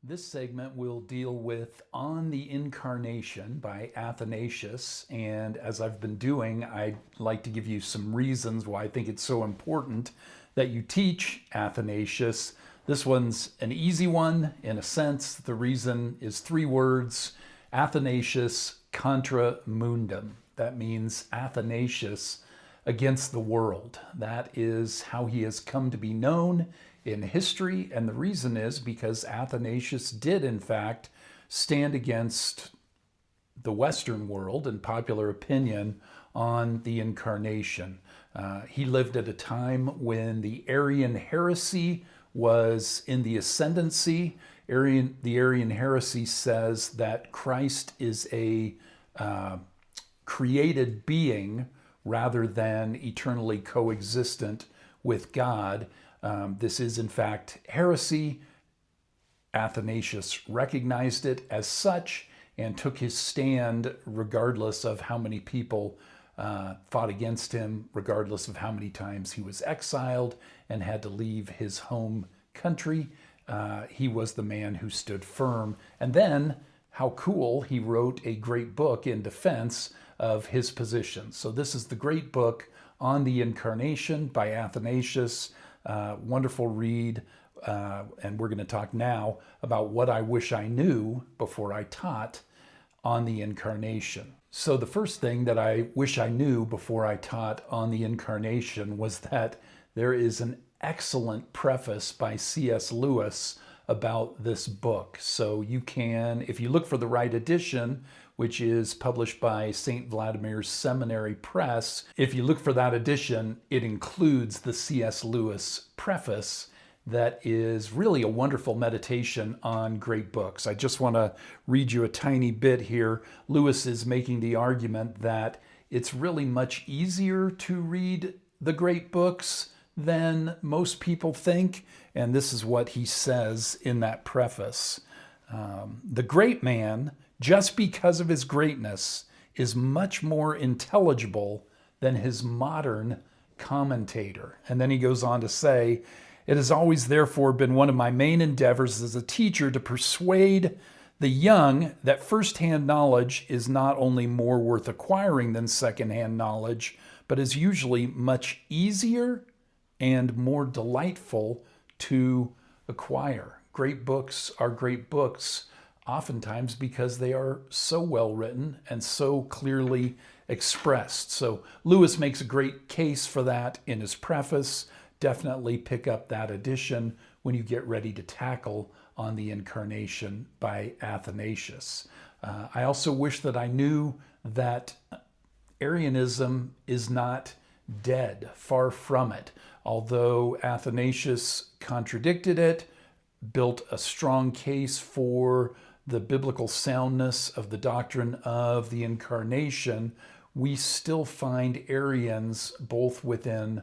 This segment will deal with On the Incarnation by Athanasius. And as I've been doing, I'd like to give you some reasons why I think it's so important that you teach Athanasius. This one's an easy one in a sense. The reason is three words: Athanasius contra mundum. That means Athanasius against the world. That is how he has come to be known in history, and the reason is because Athanasius did, in fact, stand against the Western world and popular opinion on the incarnation. He lived at a time when the Arian heresy was in the ascendancy. The Arian heresy says that Christ is a created being rather than eternally coexistent with God. This is, in fact, heresy. Athanasius recognized it as such and took his stand regardless of how many people fought against him, regardless of how many times he was exiled and had to leave his home country. He was the man who stood firm. And then, how cool, he wrote a great book in defense of his position. So this is the great book On the Incarnation by Athanasius. Wonderful read, and we're going to talk now about what I wish I knew before I taught on the Incarnation. So the first thing that I wish I knew before I taught on the Incarnation was that there is an excellent preface by C.S. Lewis about this book. So you can, if you look for the right edition, which is published by St. Vladimir's Seminary Press, if you look for that edition, it includes the C.S. Lewis preface that is really a wonderful meditation on great books. I just want to read you a tiny bit here. Lewis is making the argument that it's really much easier to read the great books than most people think, and this is what he says in that preface. The great man, just because of his greatness, is much more intelligible than his modern commentator. And then he goes on to say, it has always therefore been one of my main endeavors as a teacher to persuade the young that first-hand knowledge is not only more worth acquiring than second-hand knowledge, but is usually much easier and more delightful to acquire. Great books are great books oftentimes because they are so well written and so clearly expressed. So Lewis makes a great case for that in his preface. Definitely pick up that edition when you get ready to tackle On the Incarnation by Athanasius. I also wish that I knew that Arianism is not dead, far from it. Although Athanasius contradicted it, built a strong case for the biblical soundness of the doctrine of the Incarnation, we still find Arians both within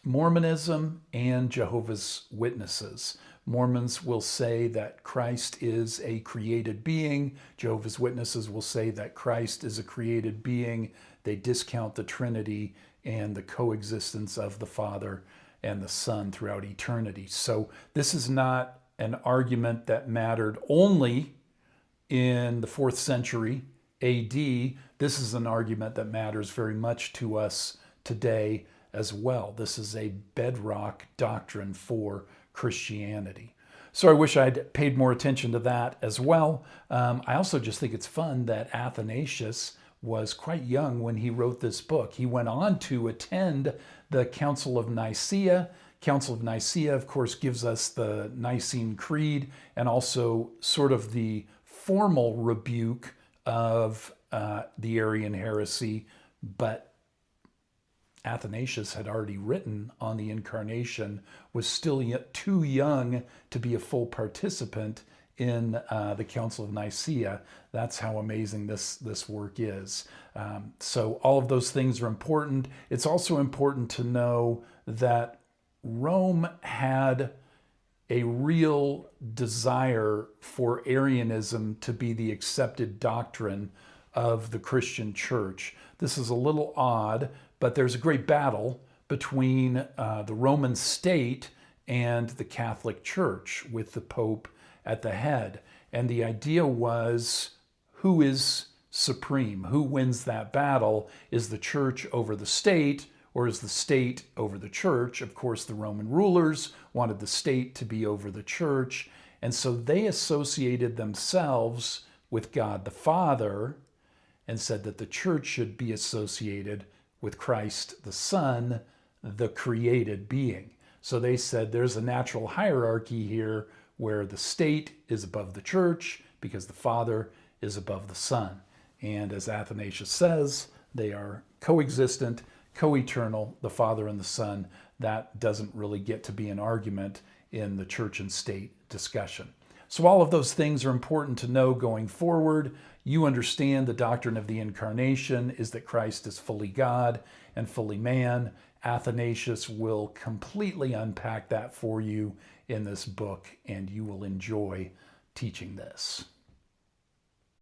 Mormonism and Jehovah's Witnesses. Mormons will say that Christ is a created being. Jehovah's Witnesses will say that Christ is a created being. They discount the Trinity and the coexistence of the Father and the Son throughout eternity. So this is not an argument that mattered only in the 4th century AD. This is an argument that matters very much to us today as well. This is a bedrock doctrine for Christianity. So I wish I'd paid more attention to that as well. I also just think it's fun that Athanasius was quite young when he wrote this book. He went on to attend the Council of Nicaea. Council of Nicaea, of course, gives us the Nicene Creed and also sort of the formal rebuke of the Arian heresy, but Athanasius had already written on the Incarnation, was still yet too young to be a full participant in the Council of Nicaea. That's how amazing this work is. So all of those things are important. It's also important to know that Rome had a real desire for Arianism to be the accepted doctrine of the Christian church. This is a little odd, but there's a great battle between the Roman state and the Catholic Church, with the Pope at the head. And the idea was, who is supreme? Who wins that battle? Is the church over the state, or is the state over the church? Of course, the Roman rulers wanted the state to be over the church, and so they associated themselves with God the Father and said that the church should be associated with Christ the Son, the created being. So they said there's a natural hierarchy here where the state is above the church because the Father is above the Son. And as Athanasius says, they are coexistent, co-eternal, the Father and the Son. That doesn't really get to be an argument in the church and state discussion. So all of those things are important to know going forward. You understand the doctrine of the incarnation is that Christ is fully God and fully man. Athanasius will completely unpack that for you in this book, and you will enjoy teaching this.